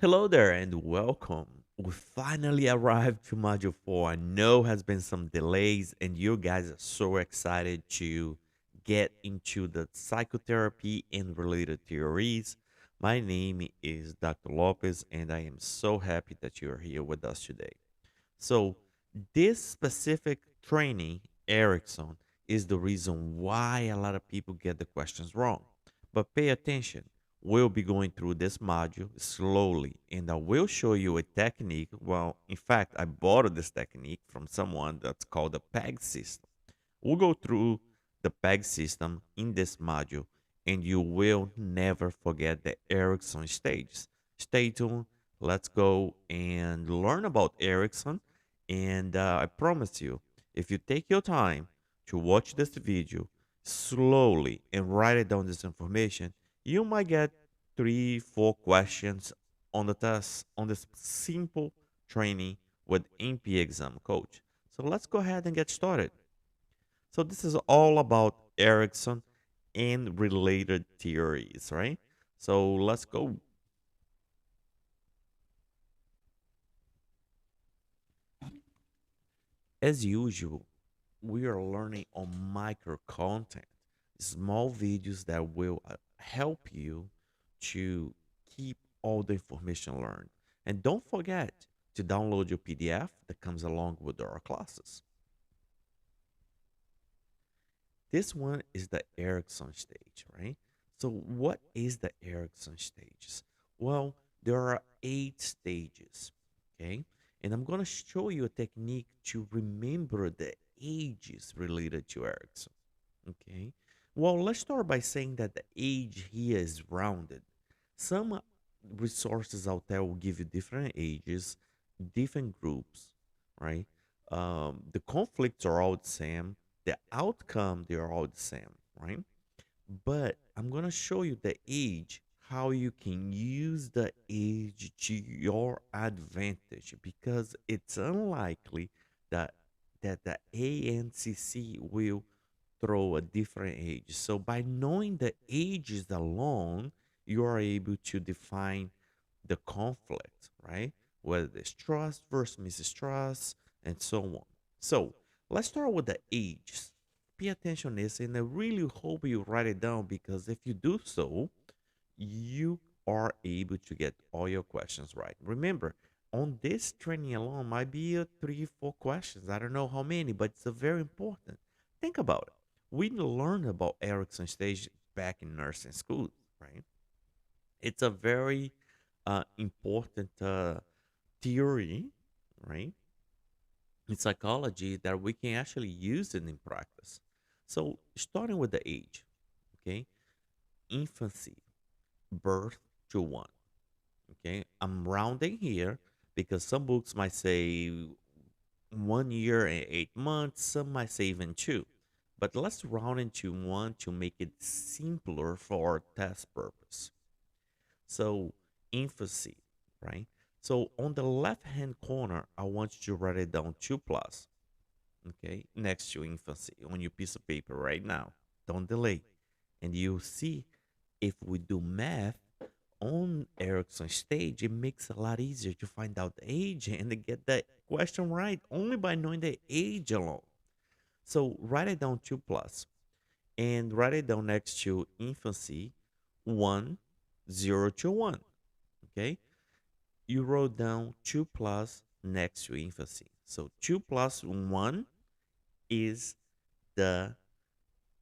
Hello there and welcome. We finally arrived to Module 4. I know has been some delays and you guys are so excited to get into the psychotherapy and related theories. My name is Dr. Lopez and I am so happy that you're here with us today. So, this specific training, Ericson, is the reason why a lot of people get the questions wrong. But pay attention. We'll be going through this module slowly, and I will show you a technique. Well, in fact, I borrowed this technique from someone that's called the PEG system. We'll go through the PEG system in this module, and you will never forget the Ericson stages. Stay tuned. Let's go and learn about Ericson. And I promise you, if you take your time to watch this video slowly and write it down this information, you might get 3, 4 questions on the test on this simple training with NP exam coach. So let's go ahead and get started. So this is all about Erikson and related theories, right? So let's go. As usual, we are learning on micro content, small videos that will help you to keep all the information learned. And don't forget to download your PDF that comes along with our classes. This one is the Erikson stage, right? So, what is the Erikson stages? Well, there are 8 stages, okay? And I'm going to show you a technique to remember the ages related to Erikson, okay? Well, let's start by saying that the age here is rounded. Some resources out there will give you different ages, different groups, right? The conflicts are all the same, the outcome they're all the same, right? But I'm gonna show you the age, how you can use the age to your advantage, because it's unlikely that the ANCC will throw a different age. So by knowing the ages alone, you are able to define the conflict, right? Whether it's trust versus mistrust and so on. So let's start with the ages. Pay attention to this, and I really hope you write it down, because if you do so, you are able to get all your questions right. Remember, on this training alone might be 3, 4 questions. I don't know how many, but it's a very important. Think about it. We learned about Ericson stage back in nursing school, right? It's a very important theory, right, in psychology that we can actually use it in practice. So, starting with the age, okay, infancy, birth to one. Okay, I'm rounding here because some books might say 1 year and 8 months, some might say even two. But let's round into one to make it simpler for test purpose. So, infancy, right? So, on the left hand corner, I want you to write it down 2 plus, okay, next to infancy on your piece of paper right now. Don't delay. And you see, if we do math on Erickson's stage, it makes it a lot easier to find out the age and to get that question right only by knowing the age alone. So write it down 2 plus and write it down next to infancy 1, 0 to 1. Okay. You wrote down 2 plus next to infancy. So 2 plus 1 is the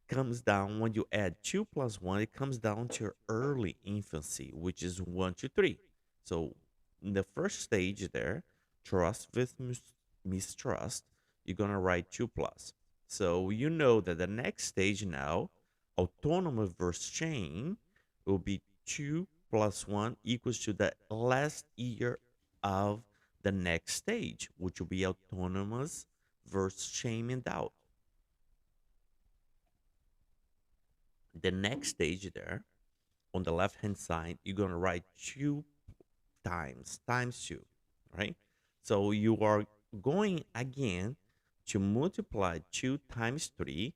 comes down when you add 2 plus 1, it comes down to early infancy, which is 1 to 3. So, in the first stage there, trust with mistrust, you're going to write 2 plus. So, you know that the next stage now, autonomy versus chain, will be 2 plus 1 equals to the last year of the next stage, which will be autonomous versus shame and doubt. The next stage there on the left hand side, you're going to write 2 times 2, right? So you are going again to multiply 2 times 3,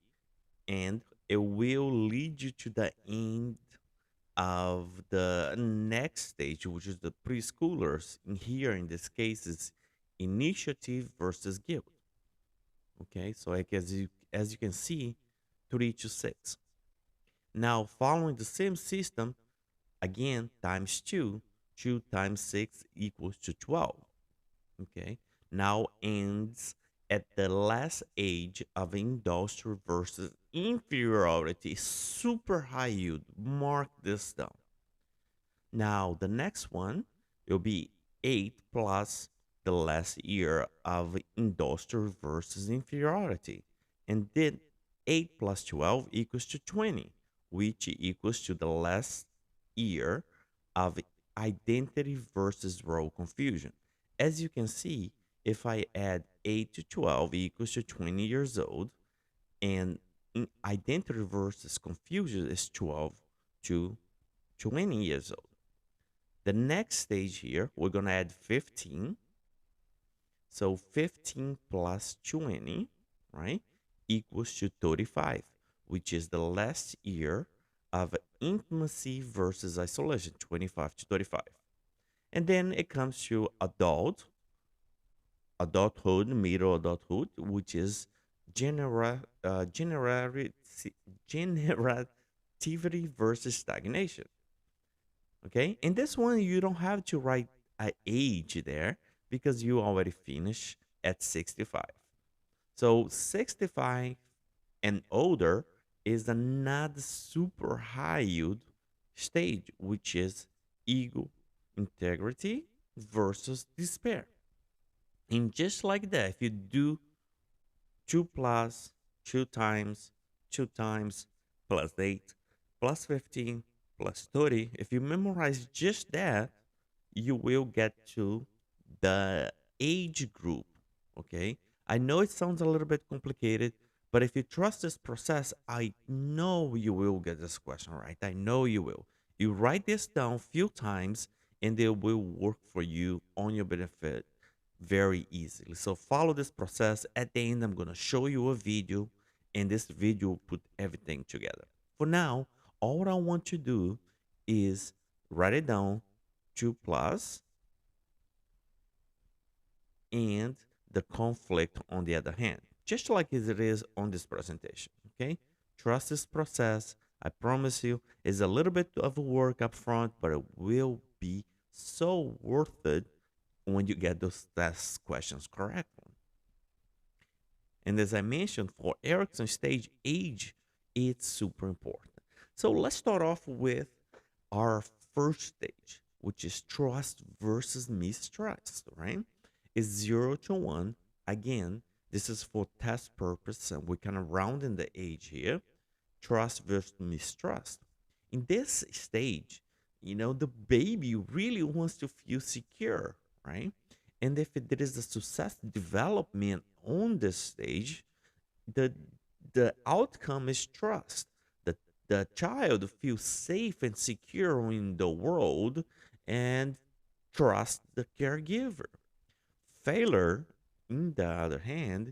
and it will lead you to the end of the next stage, which is the preschoolers. And here, in this case, is initiative versus guilt. Okay, so like as you can see, 3 to 6. Now, following the same system, again times 2, 2 times 6 equals to 12. Okay, now ends at the last age of industrial versus inferiority, super high yield. Mark this down. Now, the next one will be 8 plus the last year of industrial versus inferiority. And then 8 plus 12 equals to 20, which equals to the last year of identity versus role confusion. As you can see, if I add 8 to 12 equals to 20 years old, and identity versus confusion is 12 to 20 years old. The next stage here, we're going to add 15. So 15 plus 20, right, equals to 35, which is the last year of intimacy versus isolation, 25 to 35. And then it comes to adulthood, middle adulthood, which is generati- generativity versus stagnation. Okay, in this one you don't have to write a age there because you already finished at 65. So 65 and older is another super high yield stage, which is ego, integrity versus despair. And just like that, if you do 2 plus 2 times 2 times plus 8 plus 15 plus 30, if you memorize just that, you will get to the age group. Okay, I know it sounds a little bit complicated, but if you trust this process, I know you will get this question right. I know you will. You write this down a few times and they will work for you on your benefit very easily. So follow this process. At the end, I'm going to show you a video, and this video will put everything together. For now, all I want to do is write it down, 2 plus, and the conflict on the other hand, just like as it is on this presentation. Okay, trust this process. I promise you, it's a little bit of work up front, but it will be so worth it when you get those test questions correct. And as I mentioned, for Ericson stage, age it's super important. So let's start off with our first stage, which is trust versus mistrust, right? Is 0 to 1. Again, this is for test purpose, and we're kind of rounding the age here. Trust versus mistrust. In this stage, the baby really wants to feel secure, right? And if there is a success development on this stage, the the outcome is trust. The child feels safe and secure in the world and trust the caregiver. Failure, in the other hand,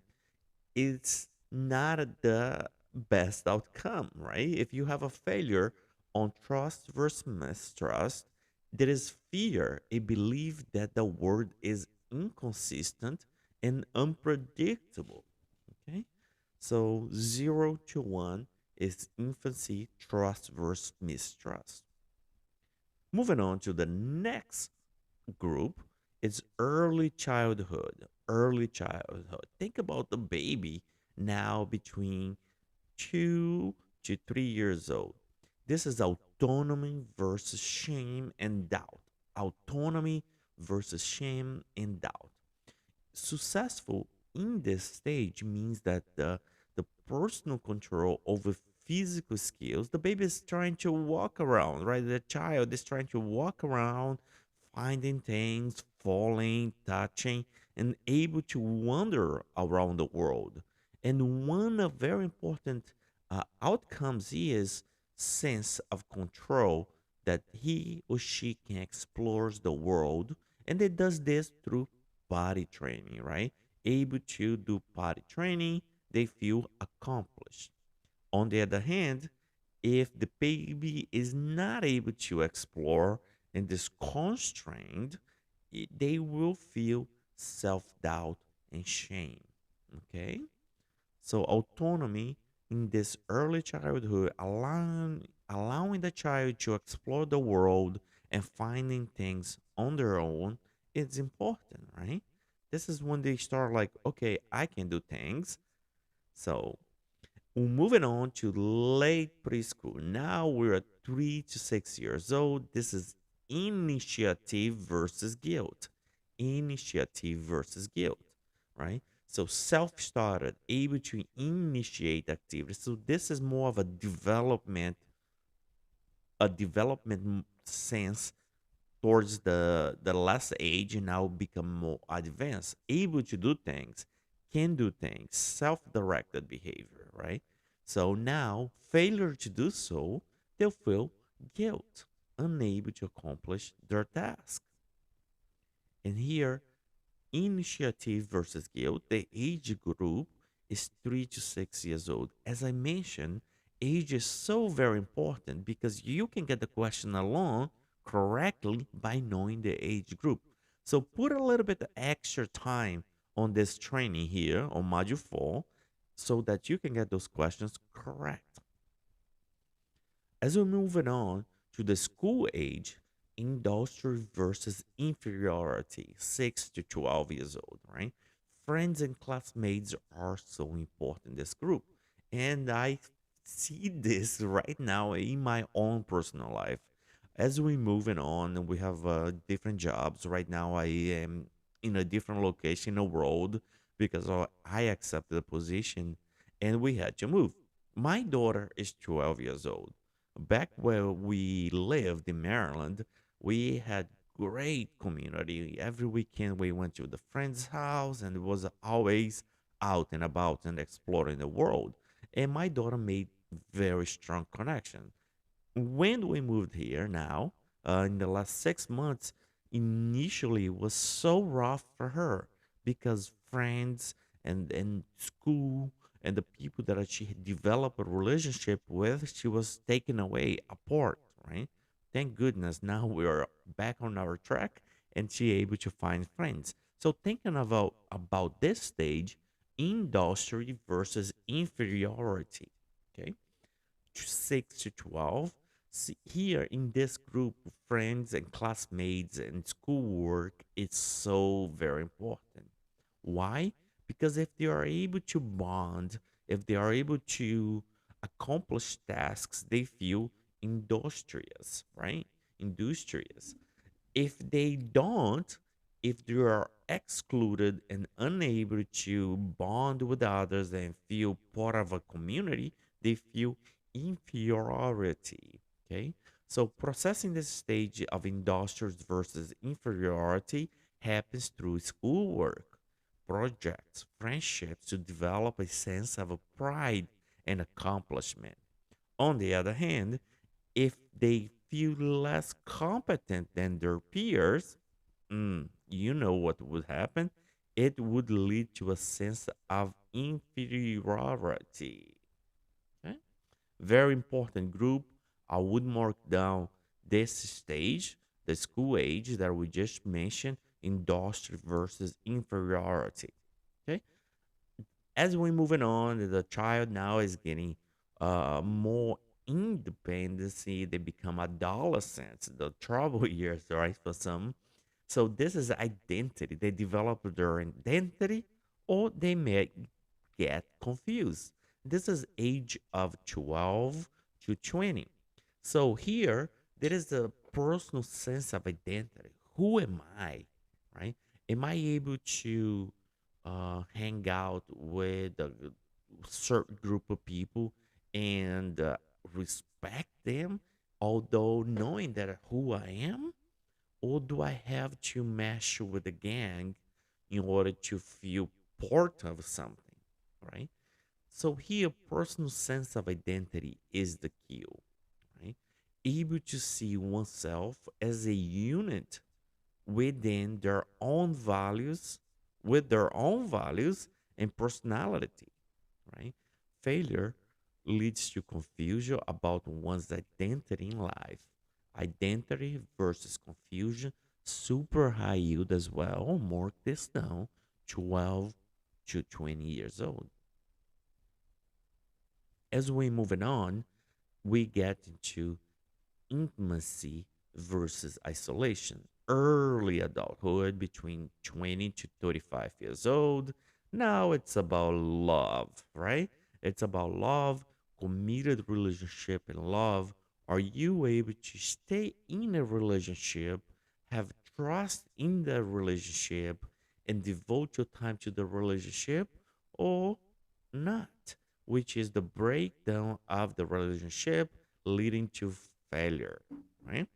is not the best outcome, right? If you have a failure on trust versus mistrust, there is fear, a belief that the world is inconsistent and unpredictable. Okay, so 0 to 1 is infancy, trust versus mistrust. Moving on to the next group, it's early childhood. Early childhood. Think about the baby now between 2 to 3 years old. This is autonomy versus shame and doubt. Autonomy versus shame and doubt. Successful in this stage means that the personal control over physical skills, the baby is trying to walk around, right? The child is trying to walk around, finding things, falling, touching, and able to wander around the world. And one of very important outcomes is sense of control, that he or she can explore the world, and it does this through body training, right? Able to do body training, they feel accomplished. On the other hand, If the baby is not able to explore and is constrained, they will feel self doubt and shame. Okay? So, autonomy in this early childhood, allowing the child to explore the world and finding things on their own is important, right? This is when they start like, okay, I can do things. So, moving on to late preschool. Now we're at 3 to 6 years old. This is initiative versus guilt. Initiative versus guilt, right? So self-started, able to initiate activity. So this is more of a development sense towards the last age and now become more advanced, able to do things, can do things, self-directed behavior, right? So now failure to do so, they'll feel guilt, unable to accomplish their task. And here, initiative versus guilt, the age group is 3 to 6 years old. As I mentioned, age is so very important because you can get the question along correctly by knowing the age group. So put a little bit of extra time on this training here on module 4 so that you can get those questions correct. As we're moving on to the school age, industry versus inferiority, 6 to 12 years old, right? Friends and classmates are so important in this group. And I see this right now in my own personal life. As we moving on, we have different jobs. Right now, I am in a different location in the world because I accepted the position and we had to move. My daughter is 12 years old. Back where we lived in Maryland, we had great community. Every weekend we went to the friend's house and it was always out and about and exploring the world. And my daughter made very strong connection. When we moved here now, in the last 6 months, initially was so rough for her because friends and school and the people that she had developed a relationship with, she was taken away apart, right? Thank goodness now we are back on our track and she able to find friends. So thinking about this stage, industry versus inferiority. Okay, 6 to 12. See, here in this group, friends and classmates and schoolwork, it's so very important. Why? Because if they are able to bond, if they are able to accomplish tasks, they feel industrious, right? Industrious. If they don't, if they are excluded and unable to bond with others and feel part of a community, they feel inferiority. Okay. So processing this stage of industries versus inferiority happens through schoolwork, projects, friendships to develop a sense of a pride and accomplishment. On the other hand, if they feel less competent than their peers, you know what would happen? It would lead to a sense of inferiority. Okay? Very important group. I would mark down this stage, the school age that we just mentioned, industry versus inferiority. Okay. As we're moving on, the child now is getting more independency. They become adolescents, the trouble years, right? For some. So this is identity. They develop their identity or they may get confused. This is age of 12 to 20. So here, there is a personal sense of identity. Who am I, right? Am I able to hang out with a certain group of people and respect them, although knowing that who I am? Or do I have to mesh with the gang in order to feel part of something, right? So here, personal sense of identity is the key, right? Able to see oneself as a unit within their own values, with their own values and personality, right? Failure leads to confusion about one's identity in life. Identity versus confusion, super high yield as well. Mark this down, 12 to 20 years old. As we moving on, we get into intimacy versus isolation. Early adulthood between 20 to 35 years old. Now it's about love, right? It's about love, committed relationship, and love. Are you able to stay in a relationship, have trust in the relationship, and devote your time to the relationship, or not? Which is the breakdown of the relationship leading to failure, right?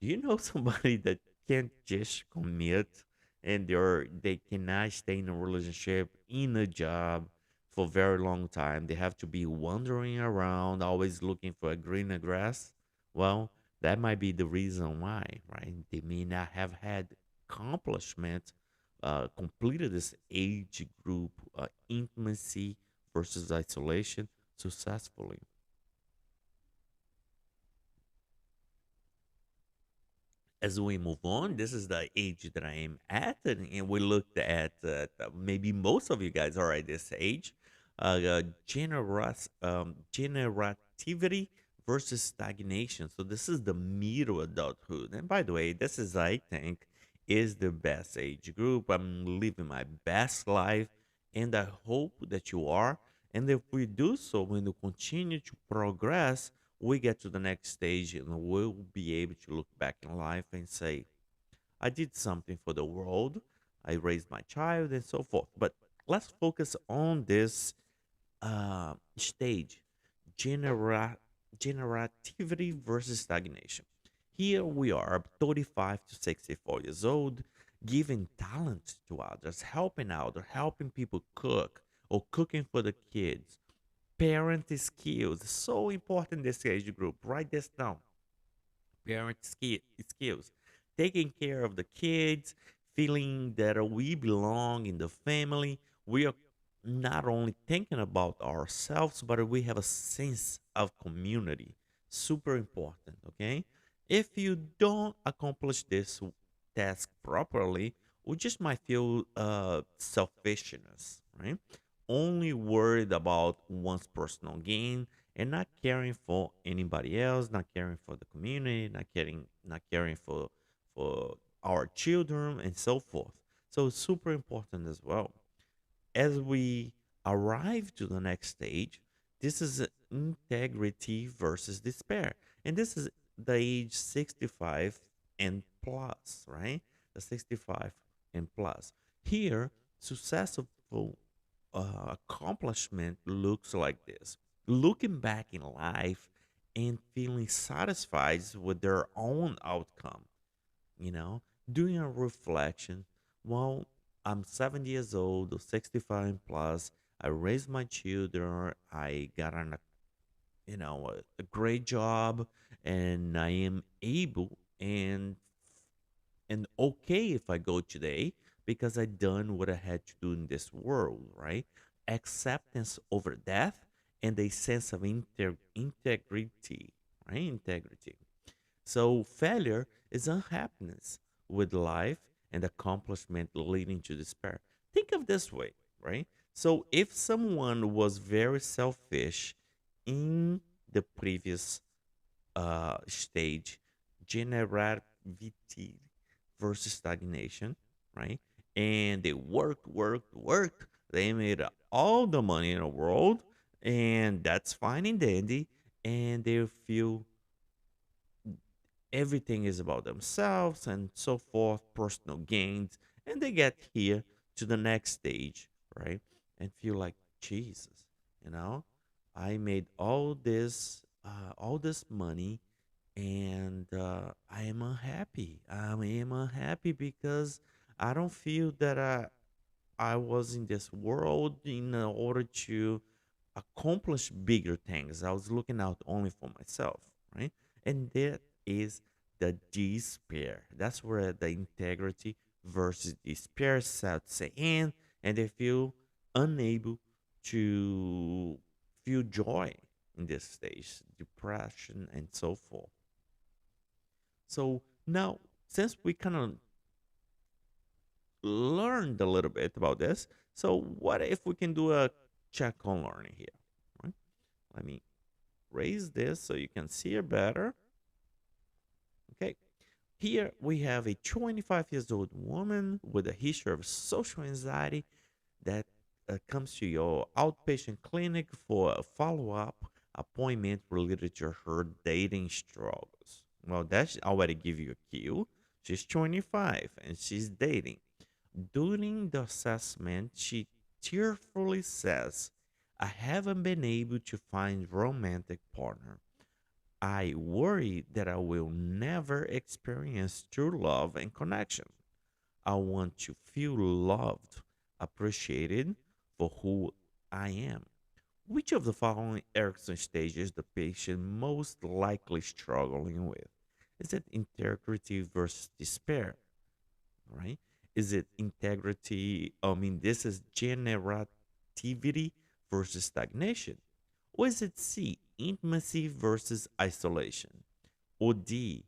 Do you know somebody that can't just commit and they cannot stay in a relationship, in a job for a very long time? They have to be wandering around, always looking for a greener grass. Well, that might be the reason why, right? They may not have had accomplishment, completed this age group intimacy versus isolation successfully. As we move on, this is the age that I am at, and we looked at maybe most of you guys are at this age. Generativity versus stagnation. So this is the middle adulthood, and by the way, this is I think is the best age group. I'm living my best life, and I hope that you are. And if we do so, when we continue to progress, we get to the next stage and we'll be able to look back in life and say, I did something for the world, I raised my child, and so forth. But let's focus on this stage, genera- generativity versus stagnation. Here we are, 35 to 64 years old, giving talent to others, helping out, or helping people cook, or cooking for the kids. Parent skills, so important this age group. Write this down. Skills, taking care of the kids, feeling that we belong in the family. We are not only thinking about ourselves, but we have a sense of community. Super important, okay? If you don't accomplish this task properly, we just might feel selfishness, right? Only worried about one's personal gain and not caring for anybody else, not caring for the community, not caring for our children and so forth. So it's super important as well. As we arrive to the next stage, this is integrity versus despair. And this is the age 65 and plus, right? The 65 and plus. Here, successful accomplishment looks like this: looking back in life and feeling satisfied with their own outcome, you know, doing a reflection. Well, I'm 70 years old or 65 plus. I raised my children. I got a great job, and I am able and okay if I go today because I done what I had to do in this world, right? Acceptance over death and a sense of integrity, right? Integrity. So failure is unhappiness with life and accomplishment leading to despair. Think of this way, right? So if someone was very selfish in the previous stage, generativity versus stagnation, right? And they worked. They made all the money in the world, and that's fine and dandy. And they feel everything is about themselves and so forth, personal gains, and they get here to the next stage, right? And feel like Jesus, you know, I made all this money, and I am unhappy. I am unhappy because I don't feel that I was in this world in order to accomplish bigger things. I was looking out only for myself, right? And that is the despair. That's where the integrity versus despair sets in, and they feel unable to feel joy in this stage, depression, and so forth. So now, since we kind of learned a little bit about this, so what if we can do a check on learning here? Right? Let me raise this so you can see it better. Okay. Here we have a 25 years old woman with a history of social anxiety that comes to your outpatient clinic for a follow up appointment related to her dating struggles. Well, that's already give you a cue. She's 25 and she's dating. During the assessment, she tearfully says, I haven't been able to find romantic partner. I worry that I will never experience true love and connection. I want to feel loved, appreciated for who I am. Which of the following Ericson stages the patient most likely struggling with? Is it integrity versus despair? Right? Is it integrity? I mean, this is generativity versus stagnation. Or is it C, intimacy versus isolation? Or D,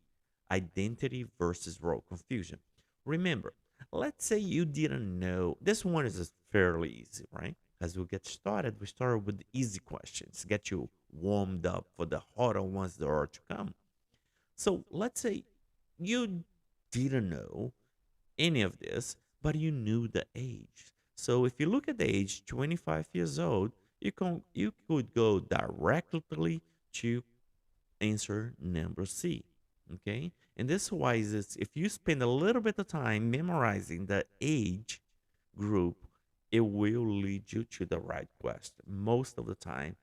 identity versus role confusion? Remember, let's say you didn't know. This one is just fairly easy, right? As we get started, we start with easy questions, get you warmed up for the harder ones that are to come. So let's say you didn't know any of this, but you knew the age. So if you look at the age 25 years old, you could go directly to answer number C. Okay? And this why is this, if you spend a little bit of time memorizing the age group, it will lead you to the right question. Most of the time,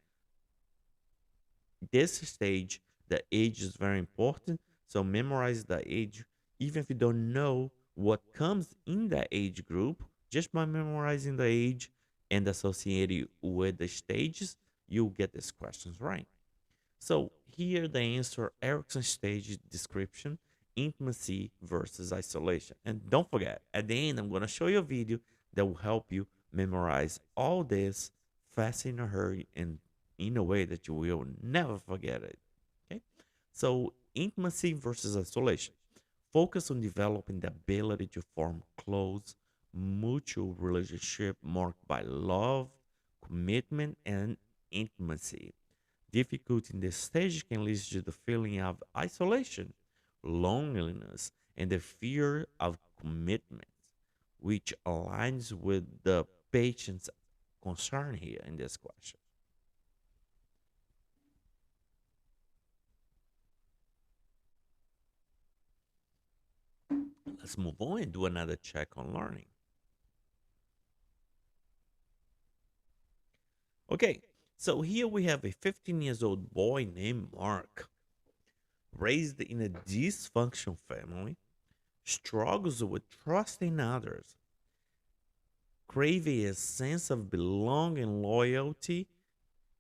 this stage, the age is very important. So memorize the age, even if you don't know what comes in the age group, just by memorizing the age and associating with the stages, you'll get these questions right. So here the answer Ericson stage description, intimacy versus isolation. And don't forget, at the end, I'm going to show you a video that will help you memorize all this fast in a hurry and in a way that you will never forget it. Okay. So intimacy versus isolation. Focus on developing the ability to form close, mutual relationship marked by love, commitment, and intimacy. Difficulty in this stage can lead to the feeling of isolation, loneliness, and the fear of commitment, which aligns with the patient's concern here in this question. Let's move on and do another check on learning. Okay, so here we have a 15 years old boy named Mark, raised in a dysfunctional family, struggles with trusting others, craving a sense of belonging and loyalty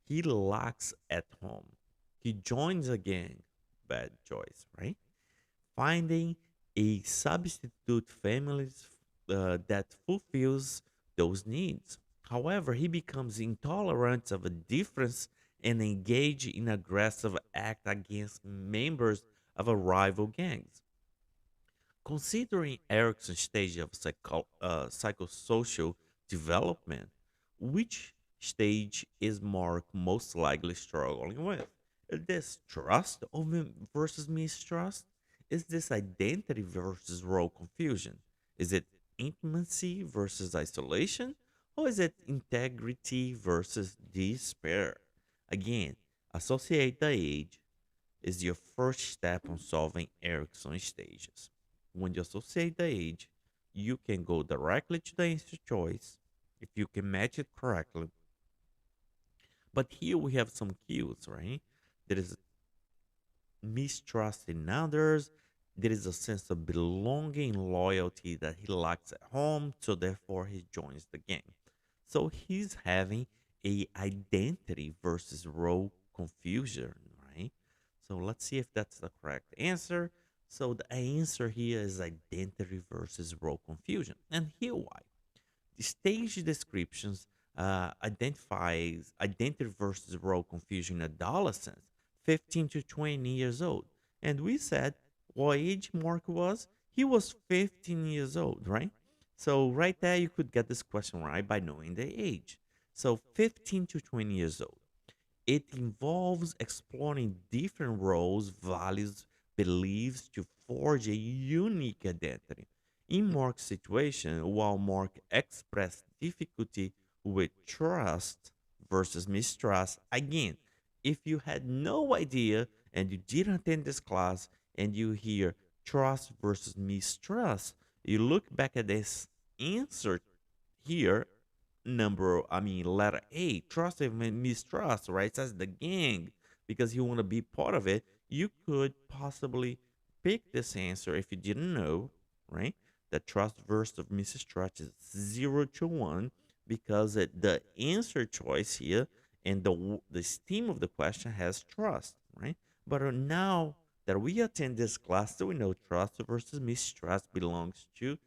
he lacks at home. He joins a gang, bad choice, right? Finding a substitute family that fulfills those needs. However, he becomes intolerant of a difference and engage in aggressive act against members of a rival gangs. Considering Erickson's stage of psychosocial development, which stage is Mark most likely struggling with? Is this trust over versus mistrust? Is this identity versus role confusion? Is it intimacy versus isolation? Or is it integrity versus despair? Again, associate the age is your first step on solving Erikson stages. When you associate the age, you can go directly to the answer choice if you can match it correctly. But here we have some cues, right? There is mistrust in others. There is a sense of belonging and loyalty that he lacks at home, so therefore he joins the gang. So he's having a identity versus role confusion, right? So let's see if that's the correct answer. So the answer here is identity versus role confusion. And here why. The stage descriptions identifies identity versus role confusion in adolescents, 15 to 20 years old. And we said what age Mark was? He was 15 years old, right? So right there, you could get this question right by knowing the age. So 15 to 20 years old. It involves exploring different roles, values, beliefs to forge a unique identity. In Mark's situation, while Mark expressed difficulty with trust versus mistrust, again, if you had no idea and you didn't attend this class and you hear trust versus mistrust, you look back at this answer here, letter A, trust and mistrust, right? It says the gang because you want to be part of it. You could possibly pick this answer if you didn't know, right? The trust versus mistrust is 0 to 1 because the answer choice here and the theme of the question has trust, right? But now that we attend this class, so we know trust versus mistrust belongs to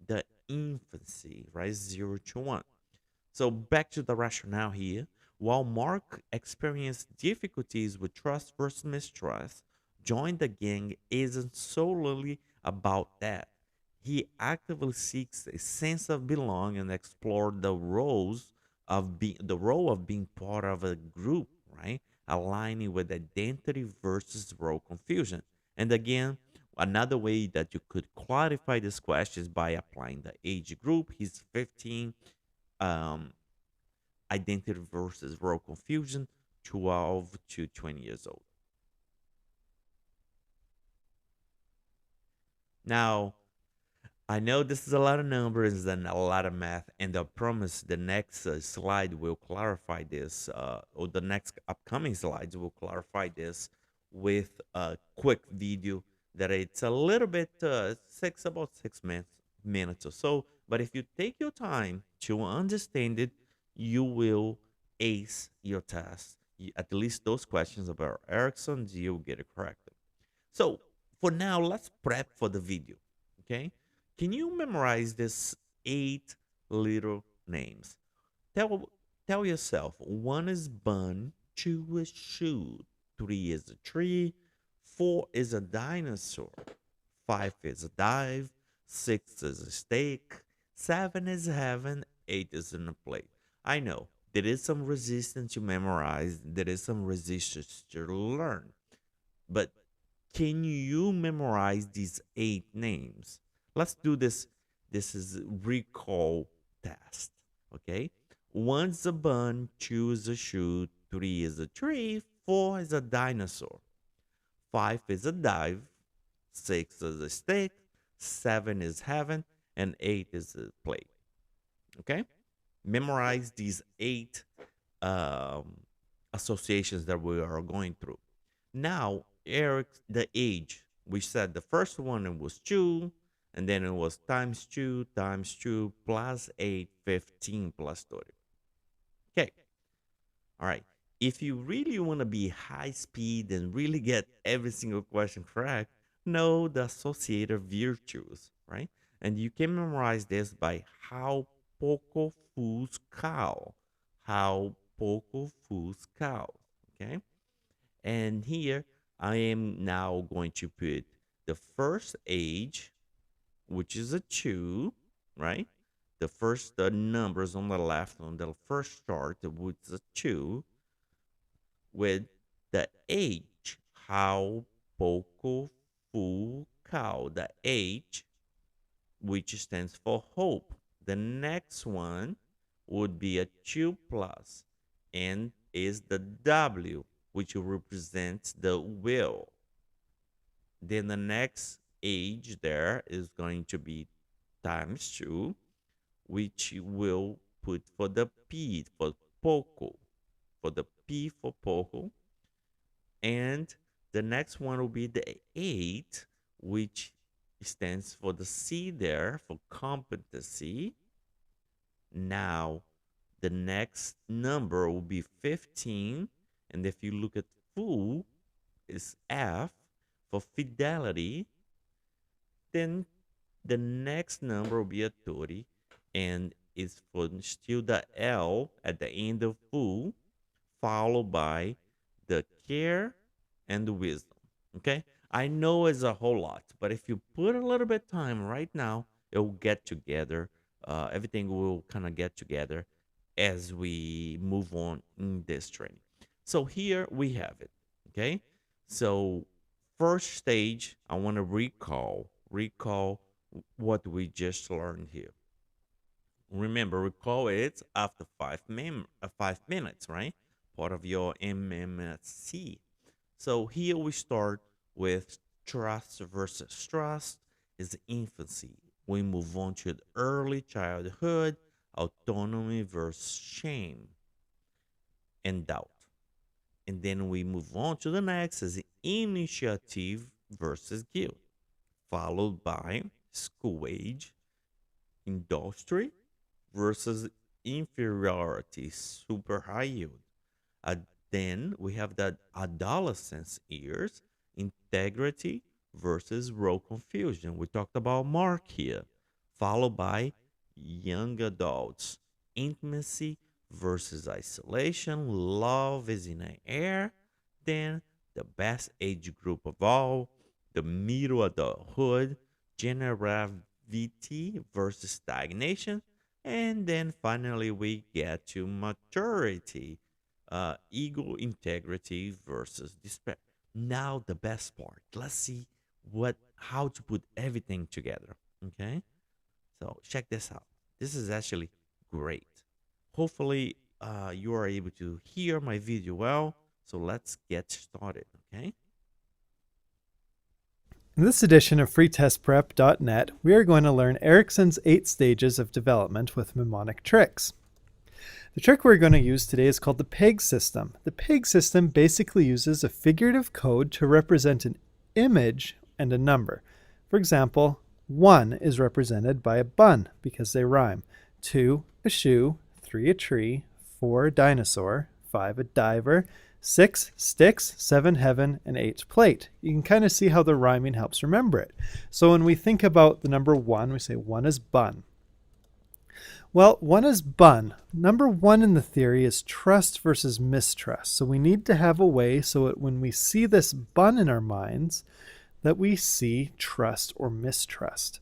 the infancy, right? 0 to 1. So back to the rationale here. While Mark experienced difficulties with trust versus mistrust, join the gang isn't solely about that. He actively seeks a sense of belonging and explore the role of being part of a group, right? Aligning with identity versus role confusion. And again, another way that you could clarify this question is by applying the age group. He's 15, um, identity versus role confusion, 12 to 20 years old. Now, I know this is a lot of numbers and a lot of math, and I promise the next slide will clarify this, or the next upcoming slides will clarify this with a quick video that it's a little bit, about 6 minutes or so. But if you take your time to understand it, you will ace your test. At least those questions about Ericsson, you'll get it correct. So for now, let's prep for the video. Okay. Can you memorize this 8 little names? Tell tell yourself one is bun, two is shoe, three is a tree, four is a dinosaur, five is a dive, six is a steak, seven is heaven, eight is in a plate. I know there is some resistance to memorize, there is some resistance to learn, but can you memorize these 8 names? Let's do this. This is recall test. Okay. One's a bun, two is a shoe, three is a tree, four is a dinosaur, five is a dive, six is a steak, seven is heaven, and eight is a plate. Okay. Memorize these 8 um, associations that we are going through. Now, Eric, the age, we said the first one it was 2, and then it was times 2 plus 8, 15 plus 30. Okay, all right. If you really want to be high speed and really get every single question correct, know the associated virtues, right? And you can memorize this by how poco fus cow. How poco fus cow. Okay. And here I am now going to put the first age, which is a 2, right? The first numbers on the left on the first chart, which is a 2, with the H, how poco fu cow, the H, which stands for hope. The next one would be a 2 plus, and is the W, which represents the will. Then the next age there is going to be times 2, which will put for the P for poco, for the P for poco. And the next one will be the 8, which stands for the C there for competency. Now, the next number will be 15. And if you look at full, is F for fidelity. Then the next number will be a 30, and is for still the L at the end of full, followed by the care and the wisdom. Okay? I know it's a whole lot, but if you put a little bit time right now, it will get together. Everything will kind of get together as we move on in this training. So here we have it. Okay? So first stage, I want to recall what we just learned here. Remember, recall it after 5 minutes, right? Part of your MMSC. So here we start with trust versus trust is infancy. We move on to the early childhood, autonomy versus shame and doubt. And then we move on to the next is initiative versus guilt, followed by school age, industry versus inferiority, super high yield. Then we have the adolescence years, integrity versus role confusion. We talked about Mark here, followed by young adults, intimacy versus isolation, love is in the air. Then the best age group of all, the middle adulthood, generality versus stagnation. And then finally, we get to maturity, ego integrity versus despair. Now, the best part. Let's see how to put everything together. Okay, so check this out. This is actually great. Hopefully, you are able to hear my video well. So let's get started. Okay. In this edition of freetestprep.net, we are going to learn Ericson's 8 stages of development with mnemonic tricks. The trick we're going to use today is called the PEG system. The PEG system basically uses a figurative code to represent an image and a number. For example, 1 is represented by a bun because they rhyme, 2 a shoe, 3 a tree, 4 a dinosaur, 5 a diver, 6 sticks, 7 heaven, and 8 plate. You can kind of see how the rhyming helps remember it. So when we think about the number 1, we say 1 is bun. Well, 1 is bun. Number 1 in the theory is trust versus mistrust. So we need to have a way so that when we see this bun in our minds, that we see trust or mistrust.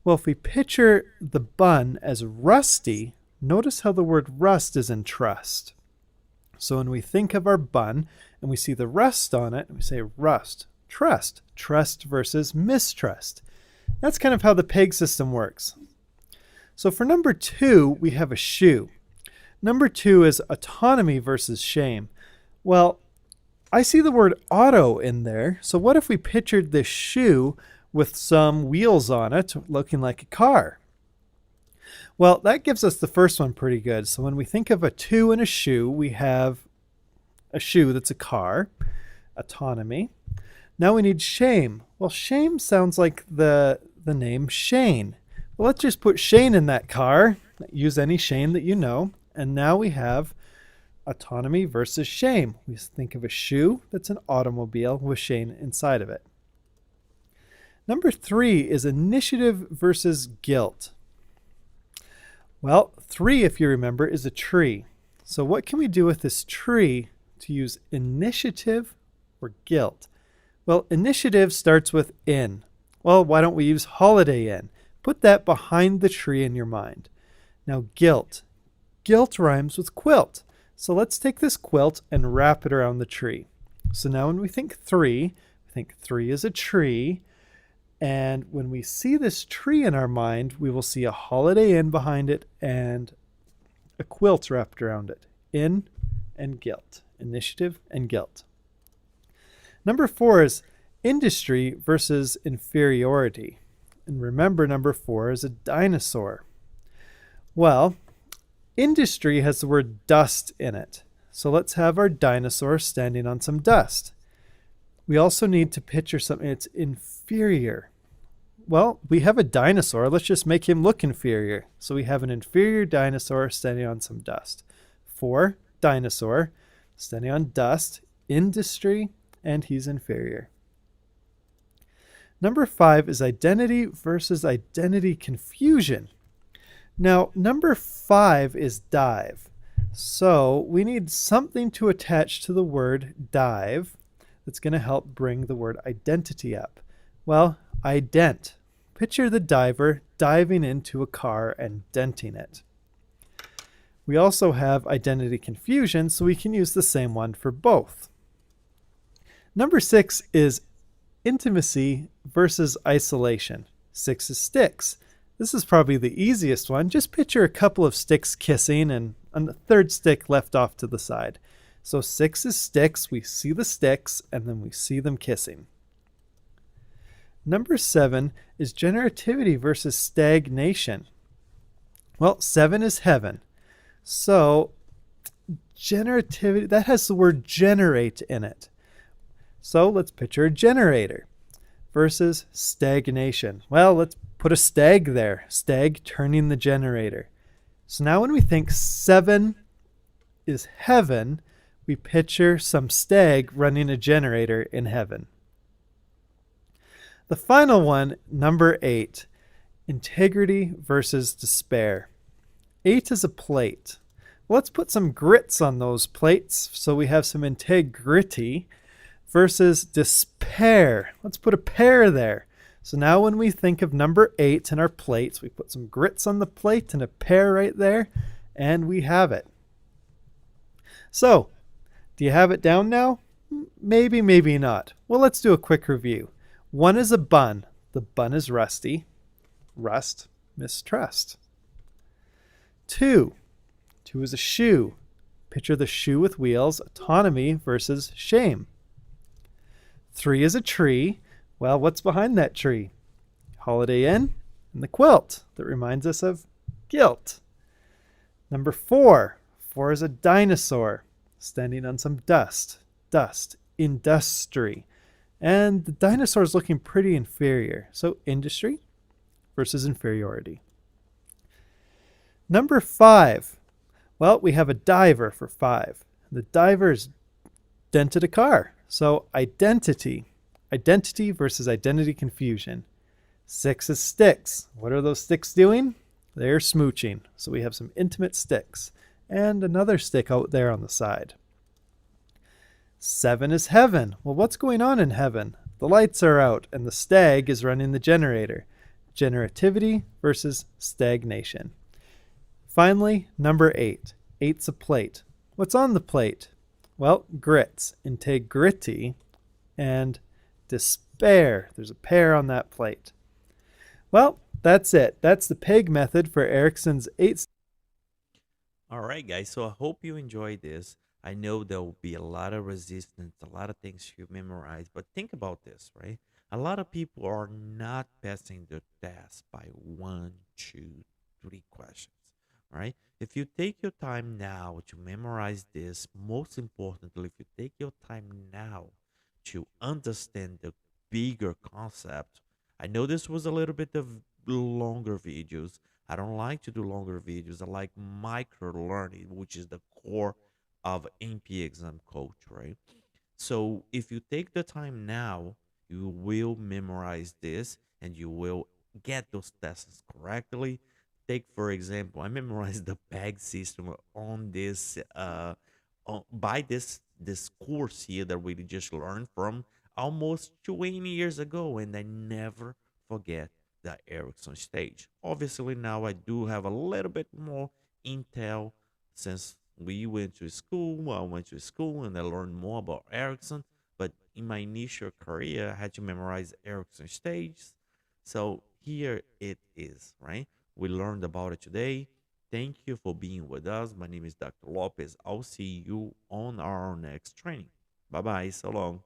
Well, if we picture the bun as rusty, notice how the word rust is in trust. So when we think of our bun and we see the rust on it, we say rust, trust versus mistrust. That's kind of how the PEG system works. So for number 2, we have a shoe. Number 2 is autonomy versus shame. Well, I see the word auto in there. So what if we pictured this shoe with some wheels on it looking like a car? Well, that gives us the first one pretty good. So when we think of a 2 and a shoe, we have a shoe that's a car, autonomy. Now we need shame. Well, shame sounds like the name Shane. Well, let's just put Shane in that car. Use any Shane that you know. And now we have autonomy versus shame. We think of a shoe that's an automobile with Shane inside of it. Number 3 is initiative versus guilt. Well, 3, if you remember, is a tree. So what can we do with this tree to use initiative or guilt? Well, initiative starts with in. Well, why don't we use Holiday Inn? Put that behind the tree in your mind. Now, guilt. Guilt rhymes with quilt. So let's take this quilt and wrap it around the tree. So now when we think 3, we think 3 is a tree. And when we see this tree in our mind, we will see a Holiday Inn behind it and a quilt wrapped around it. In and guilt. Initiative and guilt. Number 4 is industry versus inferiority. And remember, number 4 is a dinosaur. Well, industry has the word dust in it. So let's have our dinosaur standing on some dust. We also need to picture something that's inferior. Well, we have a dinosaur. Let's just make him look inferior. So we have an inferior dinosaur standing on some dust. 4, dinosaur, standing on dust, industry, and he's inferior. Number 5 is identity versus identity confusion. Now, number 5 is dive. So we need something to attach to the word dive that's going to help bring the word identity up. Well, ident. Picture the diver diving into a car and denting it. We also have identity confusion, so we can use the same one for both. Number 6 is intimacy versus isolation. 6 is sticks. This is probably the easiest one. Just picture a couple of sticks kissing and a third stick left off to the side. So 6 is sticks. We see the sticks and then we see them kissing. Number 7 is generativity versus stagnation. Well, 7 is heaven. So generativity, that has the word generate in it. So let's picture a generator versus stagnation. Well, let's put a stag there. Stag turning the generator. So now when we think 7 is heaven, we picture some stag running a generator in heaven. The final one, number 8, integrity versus despair. 8 is a plate. Well, let's put some grits on those plates so we have some integrity versus despair. Let's put a pear there. So now when we think of number 8 in our plates, we put some grits on the plate and a pear right there, and we have it. So, do you have it down now? Maybe, maybe not. Well, let's do a quick review. 1 is a bun. The bun is rusty. Rust, mistrust. 2 is a shoe. Picture the shoe with wheels. Autonomy versus shame. 3 is a tree. Well, what's behind that tree? Holiday Inn and the quilt that reminds us of guilt. Number 4 is a dinosaur standing on some dust. Industry. And the dinosaur is looking pretty inferior. So industry versus inferiority. Number 5. Well, we have a diver for 5. The diver's dented a car. So identity versus identity confusion. 6 is sticks. What are those sticks doing? They're smooching. So we have some intimate sticks. And another stick out there on the side. 7 is heaven. Well, what's going on in heaven? The lights are out and the stag is running the generator. Generativity versus stagnation. Finally, number 8. 8's a plate. What's on the plate? Well, grits, integrity, and despair. There's a pear on that plate. Well, that's it. That's the PEG method for Ericson's 8. All right, guys. So I hope you enjoyed this. I know there will be a lot of resistance, a lot of things you memorize, but think about this, right? A lot of people are not passing the test by 1, 2, 3 questions, right? If you take your time now to memorize this, most importantly, if you take your time now to understand the bigger concept, I know this was a little bit of longer videos. I don't like to do longer videos. I like micro learning, which is the core of NP exam coach, right? So if you take the time now, you will memorize this and you will get those tests correctly. Take for example, I memorized the PEG system on this by this course here that we just learned from almost 20 years ago, and I never forget the Ericson stage. Obviously now I do have a little bit more intel since we went to school. I went to school and I learned more about Ericson. But in my initial career, I had to memorize Ericson stages. So here it is, right? We learned about it today. Thank you for being with us. My name is Dr. Lopez. I'll see you on our next training. Bye bye. So long.